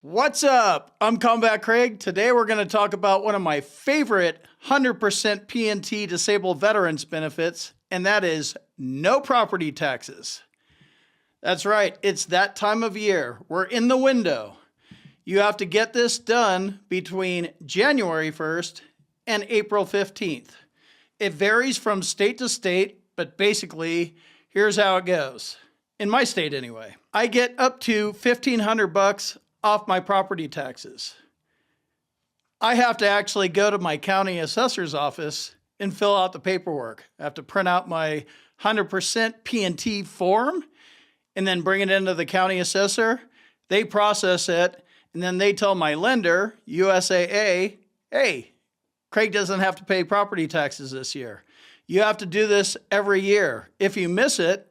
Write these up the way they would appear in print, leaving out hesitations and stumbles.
What's up? I'm Combat Craig. Today we're going to talk about one of my favorite 100% PNT disabled veterans benefits, and that is no property taxes. That's right, it's that time of year. We're in the window. You have to get this done between January 1st and April 15th. It varies from state to state, but basically, here's how it goes. In my state anyway. I get up to $1,500 off my property taxes. I have to actually go to my county assessor's office and fill out the paperwork. I have to print out my 100% PNT form and then bring it into the county assessor. They process it, and then they tell my lender, USAA, hey, Craig doesn't have to pay property taxes this year. You have to do this every year. If you miss it,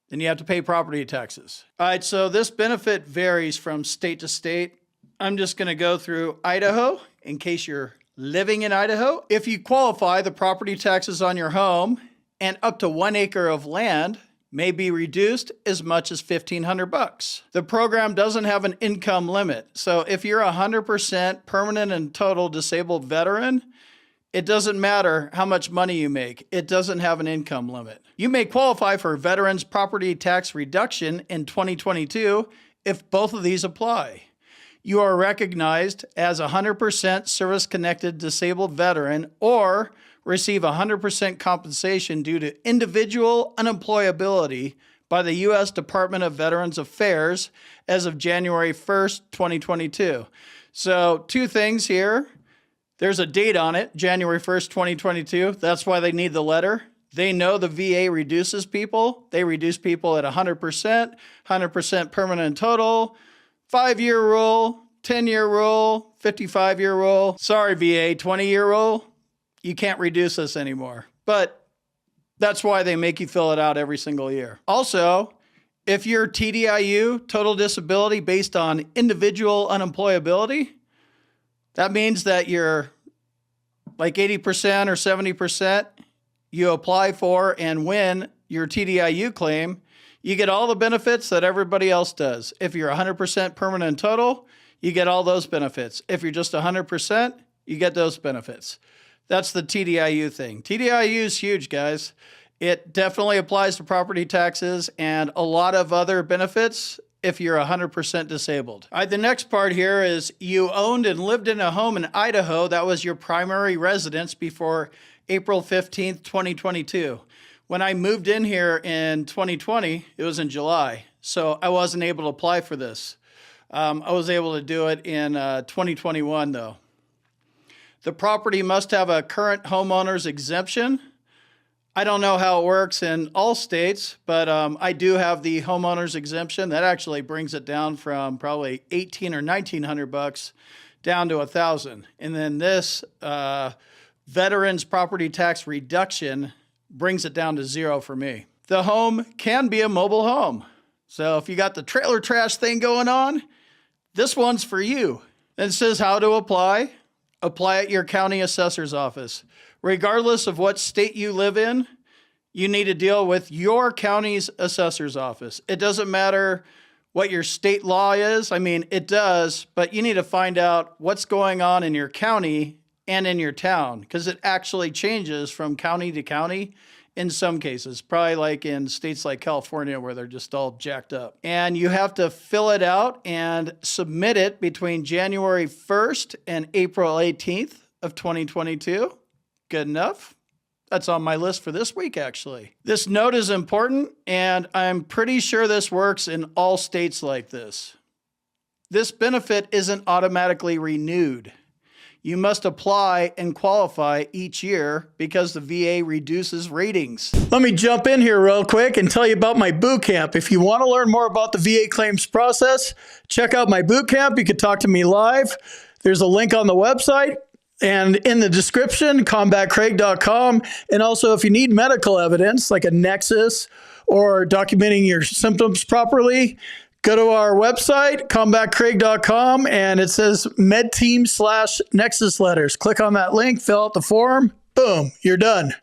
then you have to pay property taxes. All right, so this benefit varies from state to state. I'm just going to go through Idaho in case you're living in Idaho. If you qualify, the property taxes on your home and up to 1 acre of land may be reduced as much as $1,500. The program doesn't have an income limit. So if you're 100% permanent and total disabled veteran, it doesn't matter how much money you make. It doesn't have an income limit. You may qualify for veterans property tax reduction in 2022 if both of these apply. You are recognized as a 100% service-connected disabled veteran or receive 100% compensation due to individual unemployability by the U.S. Department of Veterans Affairs as of January 1st, 2022. So 2 things here. There's a date on it, January 1st, 2022. That's why they need the letter. They know the VA reduces people. They reduce people at 100%, 100% permanent total, 5-year rule, 10-year rule, 55-year rule. Sorry, VA, 20-year rule. You can't reduce us anymore. But that's why they make you fill it out every single year. Also, if you're TDIU, total disability based on individual unemployability, that means that you're like 80% or 70%, you apply for and win your TDIU claim, you get all the benefits that everybody else does. If you're 100% permanent total, you get all those benefits. If you're just 100%, you get those benefits. That's the TDIU thing. TDIU is huge, guys. It definitely applies to property taxes and a lot of other benefits if you're 100% disabled. All right, the next part here is you owned and lived in a home in Idaho that was your primary residence before April 15th, 2022. When I moved in here in 2020, it was in July, so I wasn't able to apply for this. I was able to do it in 2021 though. The property must have a current homeowner's exemption. I don't know how it works in all states, but I do have the homeowner's exemption. That actually brings it down from probably $1,800 or $1,900 down to $1,000. And then this veterans property tax reduction brings it down to 0 for me. The home can be a mobile home. So if you got the trailer trash thing going on, this one's for you. And it says how to apply. Apply at your county assessor's office. Regardless of what state you live in, you need to deal with your county's assessor's office. It doesn't matter what your state law is. I mean, it does, but you need to find out what's going on in your county and in your town because it actually changes from county to county in some cases, probably like in states like California where they're just all jacked up. And you have to fill it out and submit it between January 1st and April 18th of 2022. Good enough. That's on my list for this week, actually. This note is important, and I'm pretty sure this works in all states like this. This benefit isn't automatically renewed. You must apply and qualify each year because the VA reduces ratings. Let me jump in here real quick and tell you about my boot camp. If you want to learn more about the VA claims process, check out my boot camp. You can talk to me live. There's a link on the website. And in the description, combatcraig.com. And also, if you need medical evidence, like a nexus or documenting your symptoms properly, go to our website, combatcraig.com, and it says medteam/nexus letters. Click on that link, fill out the form, boom, you're done.